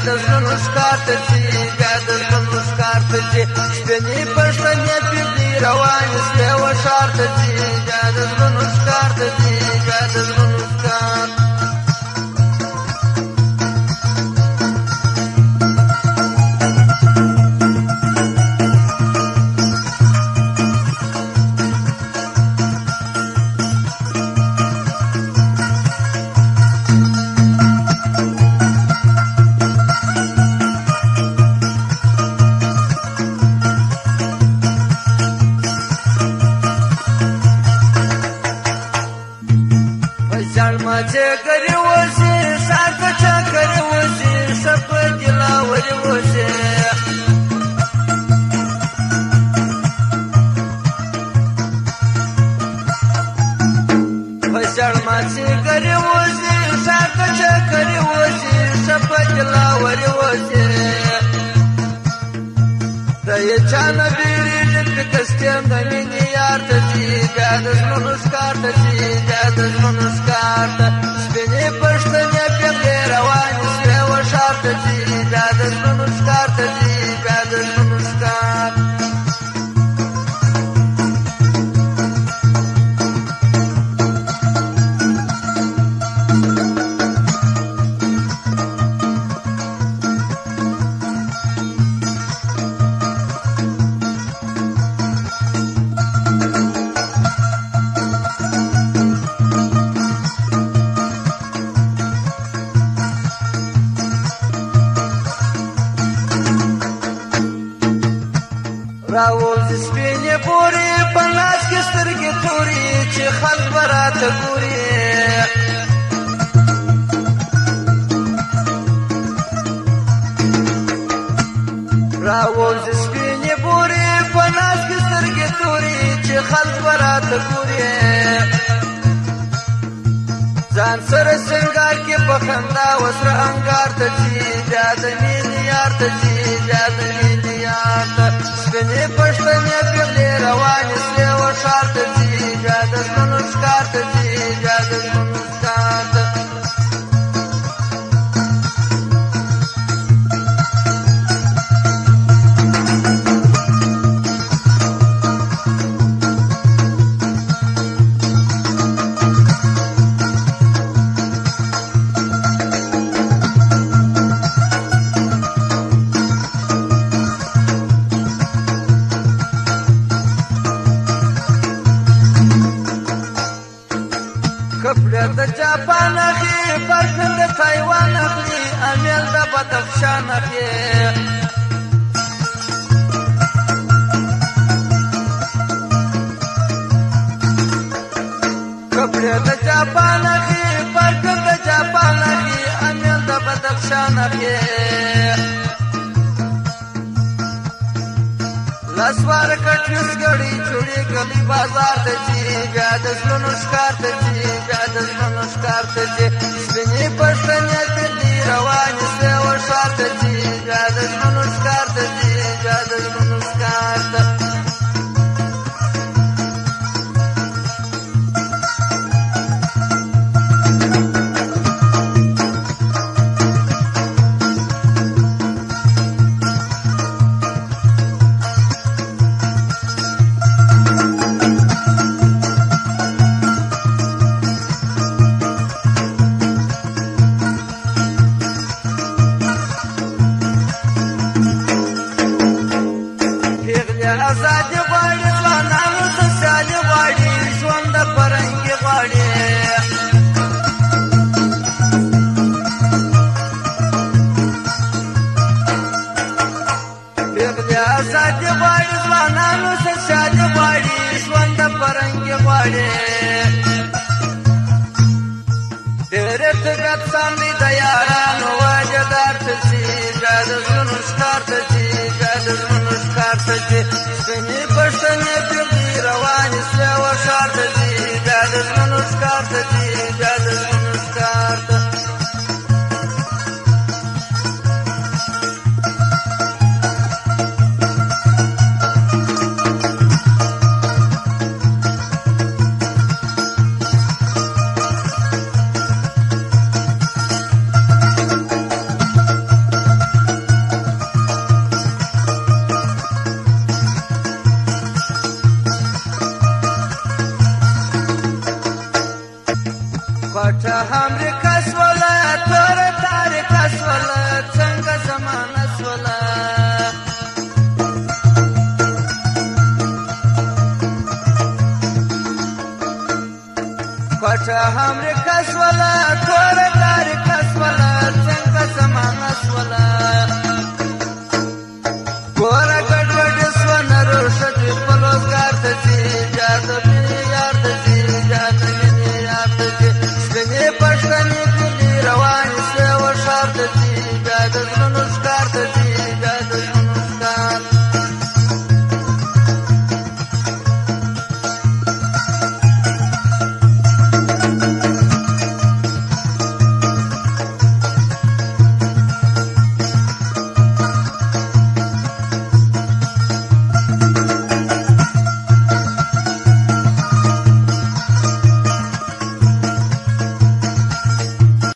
د زړونو ښکار ته ځي بیا د زړونو ښکار ته ځي سپینې پښتنې پرېږدي روانې سوې و ښار ته ځي بیا د زړونو ښکار ته ځي بیا د زړونو ښکار چکرې وشي ښار ته چکرې وشي ښه په دلاورې وشي په ژړما چکرې وشي ښار ته چکرې وشي ښه په دلاورې وشي د یې چا نه بیریږي فکر ستیم د مینې یار ته ځي بیا د زړونو ښکار ته ځي بیا د زړونو ښکار ته سپینې پښتنې پېغلې روانې سوې و ښار ته ځي بیا د زړونو ښکار ته ځي بیا د زړونو ښکار راوځي سپینې پورې په لاس کې سترګې تورې چې خلک به راته ګوري راوځي سپینې پورې په لاس کې سترګې تورې چې خلک به راته ګوري ځان سره سنګار کې په خندا وسره انګار ته ځي بیا د مینې یار ته ځي بیا د مینې یار ته سپینې پښتنې پېغلې روانې سوې و ښار ته ځي بیا د زړونو ښکار ته ځي بیا د زړونو ښکار ته کپړه د جاپان اخلي پرفیوم د تایوان اخلي امیل د بدخشان اخلي کپړه د جاپان اخلي پرفیوم د جاپان اخلي امیل د بدخشان اخلي لاسوار کټوس غړي چوړي گلی بازار ته ځي بیا د زړونو ښکار ته ځي بیا د زړونو ښکار ته ځي سپینې پښتنې پېغلې روانې سوې و ښار ته ځي بیا د زړونو ښکار ته ځي بیا د زړونو ښکار ته آزادي غواړي ځوانانو ته سیالي غواړي ژوند د فرهنګي غواړي پېغلې آزادي غواړي ځوانانو ته سیالي غواړي ژوند د فرهنګي غواړي ډېرې طبیعت ساندې د یارانو وجدار ته ځي بیا د زړونو ښکار ته ځي بیا د زړونو ښکار ته ځي سپینې پښتنې پېغلې روانې سوې و ښار ته ځي بیا د زړونو ښکار ته ځي بیا د زړونو ښکار ته همري